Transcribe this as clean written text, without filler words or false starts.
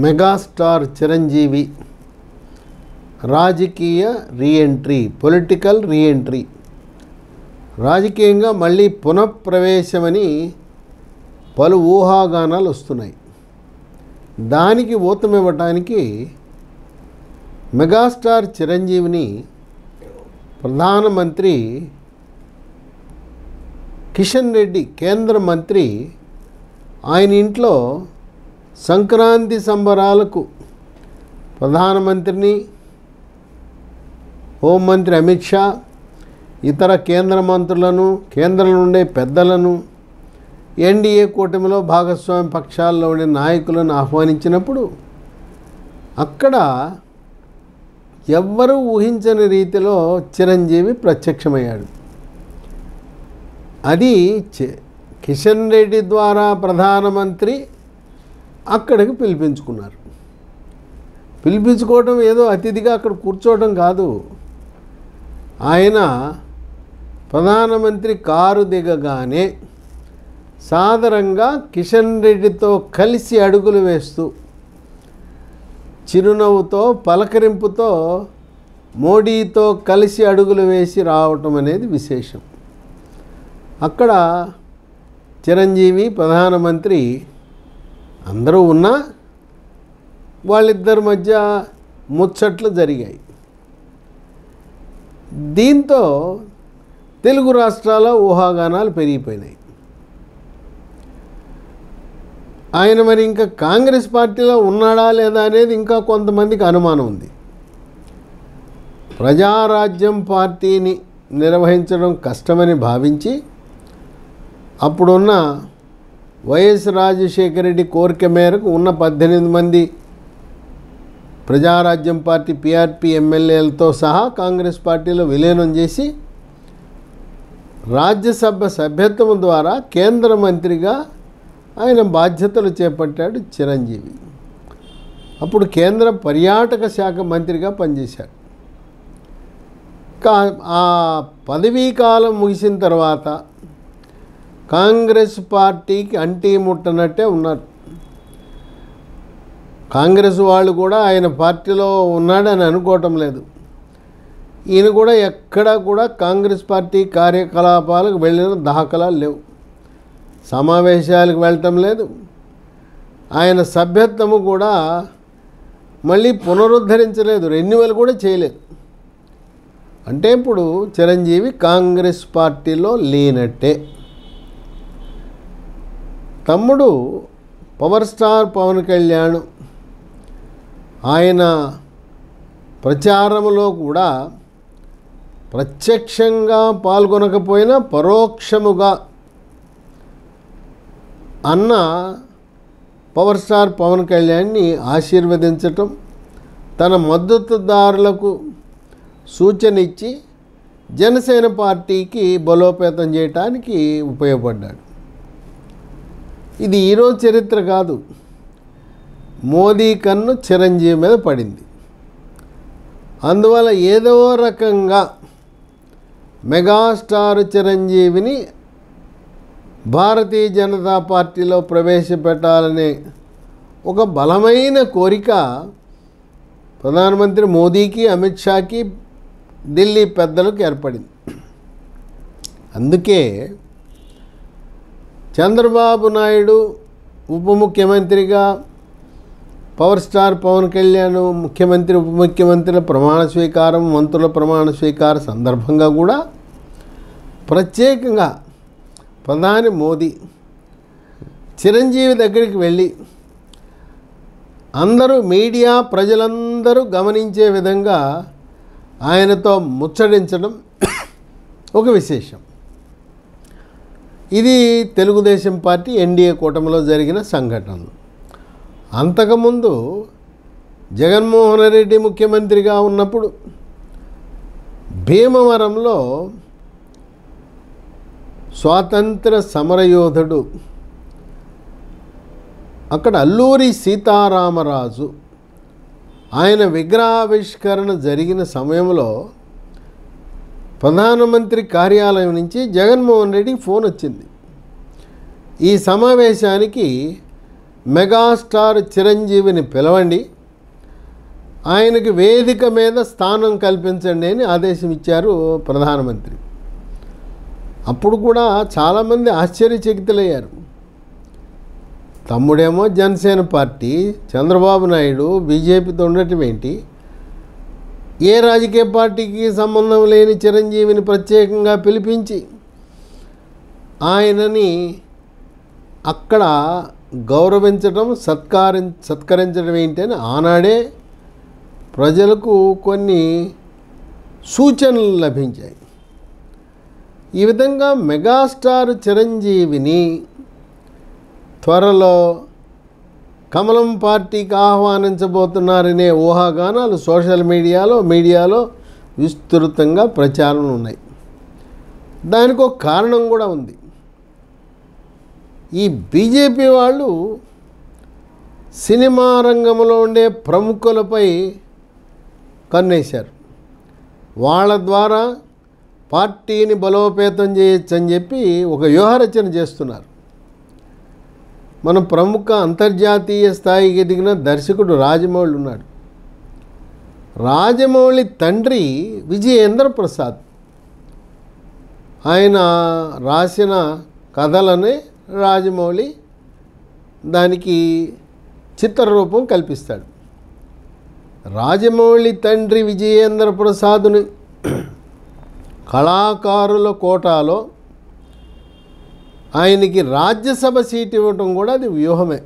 Megastar Chiranjeevi రాజకీయ reentry, political reentry, రాజకీయంగా మళ్ళీ పునఃప్రవేశమని పలు ఊహాగానాలు వస్తున్నాయి. దానికి ఊతమివ్వటానికి మెగాస్టార్ చిరంజీవిని ప్రధానమంత్రి కిషన్ రెడ్డి, కేంద్ర మంత్రి, ఆయన ఇంట్లో సంక్రాంతి సంబరాలకు ప్రధానమంత్రిని, హోంమంత్రి అమిత్ షా, ఇతర కేంద్ర మంత్రులను, కేంద్రంలో ఉండే పెద్దలను, ఎన్డీఏ కూటమిలో భాగస్వామ్య పక్షాల్లో ఉండే నాయకులను ఆహ్వానించినప్పుడు అక్కడ ఎవ్వరూ ఊహించని రీతిలో చిరంజీవి ప్రత్యక్షమయ్యాడు. అది కిషన్ రెడ్డి ద్వారా ప్రధానమంత్రి అక్కడికి పిలిపించుకున్నారు. పిలిపించుకోవడం ఏదో అతిథిగా అక్కడ కూర్చోవడం కాదు. ఆయన ప్రధానమంత్రి కారు దిగగానే సాదరంగా కిషన్ రెడ్డితో కలిసి అడుగులు వేస్తూ చిరునవ్వుతో పలకరింపుతో మోడీతో కలిసి అడుగులు వేసి రావటం అనేది విశేషం. అక్కడ చిరంజీవి, ప్రధానమంత్రి అందరూ ఉన్నా వాళ్ళిద్దరి మధ్య ముచ్చట్లు జరిగాయి. దీంతో తెలుగు రాష్ట్రాల ఊహాగానాలు పెరిగిపోయినాయి. ఆయన మరి ఇంకా కాంగ్రెస్ పార్టీలో ఉన్నాడా లేదా అనేది ఇంకా కొంతమందికి అనుమానం ఉంది. ప్రజారాజ్యం పార్టీని నిర్వహించడం కష్టమని భావించి అప్పుడున్న వైఎస్ రాజశేఖర రెడ్డి కోరిక మేరకు ఉన్న 18 మంది ప్రజారాజ్యం పార్టీ పిఆర్పి ఎమ్మెల్యేలతో సహా కాంగ్రెస్ పార్టీలో విలీనం చేసి రాజ్యసభ సభ్యత్వం ద్వారా కేంద్ర మంత్రిగా ఆయన బాధ్యతలు చేపట్టాడు చిరంజీవి. అప్పుడు కేంద్ర పర్యాటక శాఖ మంత్రిగా పనిచేశాడు. ఆ పదవీ కాలం ముగిసిన తర్వాత కాంగ్రెస్ పార్టీకి అంటీ ముట్టనట్టే ఉన్నారు. కాంగ్రెస్ వాళ్ళు కూడా ఆయన పార్టీలో ఉన్నాడని అనుకోవటం లేదు. ఈయన కూడా ఎక్కడా కూడా కాంగ్రెస్ పార్టీ కార్యకలాపాలకు వెళ్ళిన దాఖలాలు లేవు. సమావేశాలకు వెళ్ళటం లేదు. ఆయన సభ్యత్వము కూడా మళ్ళీ పునరుద్ధరించలేదు, రెన్యువల్ కూడా చేయలేదు. అంటే ఇప్పుడు చిరంజీవి కాంగ్రెస్ పార్టీలో లేనట్టే. తమ్ముడు పవర్ స్టార్ పవన్ కళ్యాణ్ ఆయన ప్రచారంలో కూడా ప్రత్యక్షంగా పాల్గొనకపోయినా పరోక్షముగా అన్న పవర్ స్టార్ పవన్ కళ్యాణ్ని ఆశీర్వదించటం, తన మద్దతుదారులకు సూచన ఇచ్చి జనసేన పార్టీకి బలోపేతం చేయటానికి ఉపయోగపడ్డాడు. ఇది ఈరోజు చరిత్ర కాదు. మోదీ కన్ను చిరంజీవి మీద పడింది. అందువల్ల ఏదో రకంగా మెగాస్టార్ చిరంజీవిని భారతీయ జనతా పార్టీలో ప్రవేశపెట్టాలనే ఒక బలమైన కోరిక ప్రధానమంత్రి మోదీకి, అమిత్ షాకి, ఢిల్లీ పెద్దలకు ఏర్పడింది. అందుకే చంద్రబాబు నాయుడు ఉప ముఖ్యమంత్రిగా, పవర్ స్టార్ పవన్ కళ్యాణ్ ముఖ్యమంత్రి, ఉప ముఖ్యమంత్రుల ప్రమాణ స్వీకారం, మంత్రుల ప్రమాణ స్వీకార సందర్భంగా కూడా ప్రత్యేకంగా ప్రధాని మోదీ చిరంజీవి దగ్గరికి వెళ్ళి అందరూ, మీడియా ప్రజలందరూ గమనించే విధంగా ఆయనతో ముచ్చడించడం ఒక విశేషం. ఇది తెలుగుదేశం పార్టీ ఎన్డీఏ కూటమిలో జరిగిన సంఘటనలు. అంతకుముందు జగన్మోహన్ రెడ్డి ముఖ్యమంత్రిగా ఉన్నప్పుడు భీమవరంలో స్వాతంత్ర సమరయోధుడు అక్కడ అల్లూరి సీతారామరాజు ఆయన విగ్రహావిష్కరణ జరిగిన సమయంలో ప్రధానమంత్రి కార్యాలయం నుంచి జగన్మోహన్ రెడ్డికి ఫోన్ వచ్చింది. ఈ సమావేశానికి మెగాస్టార్ చిరంజీవిని పిలవండి, ఆయనకి వేదిక మీద స్థానం కల్పించండి అని ఆదేశం ఇచ్చారు ప్రధానమంత్రి. అప్పుడు కూడా చాలామంది ఆశ్చర్యచకితులయ్యారు. తమ్ముడేమో జనసేన పార్టీ, చంద్రబాబు నాయుడు బీజేపీతో ఉండటం ఏంటి, ఏ రాజకీయ పార్టీకి సంబంధం లేని చిరంజీవిని ప్రత్యేకంగా పిలిపించి ఆయనని అక్కడ గౌరవించడం, సత్కరించడం ఏంటి అని ఆనాడే ప్రజలకు కొన్ని సూచనలు లభించాయి. ఈ విధంగా మెగాస్టార్ చిరంజీవిని త్వరలో కమలం పార్టీకి ఆహ్వానించబోతున్నారనే ఊహాగానాలు సోషల్ మీడియాలో విస్తృతంగా ప్రచారం ఉన్నాయి. దానికి ఒక కారణం కూడా ఉంది. ఈ బీజేపీ వాళ్ళు సినిమా రంగంలో ఉండే ప్రముఖులపై కన్నేశారు. వాళ్ళ ద్వారా పార్టీని బలోపేతం చేయొచ్చని చెప్పి ఒక వ్యూహరచన చేస్తున్నారు. మన ప్రముఖ అంతర్జాతీయ స్థాయికి ఎదిగిన దర్శకుడు రాజమౌళి ఉన్నాడు. రాజమౌళి తండ్రి విజయేంద్ర ప్రసాద్, ఆయన రాసిన కథలనే రాజమౌళి దానికి చిత్రరూపం కల్పిస్తాడు. రాజమౌళి తండ్రి విజయేంద్ర ప్రసాద్ని కళాకారుల కోటాలో ఆయనకి రాజ్యసభ సీటు ఇవ్వటం కూడా అది వ్యూహమే.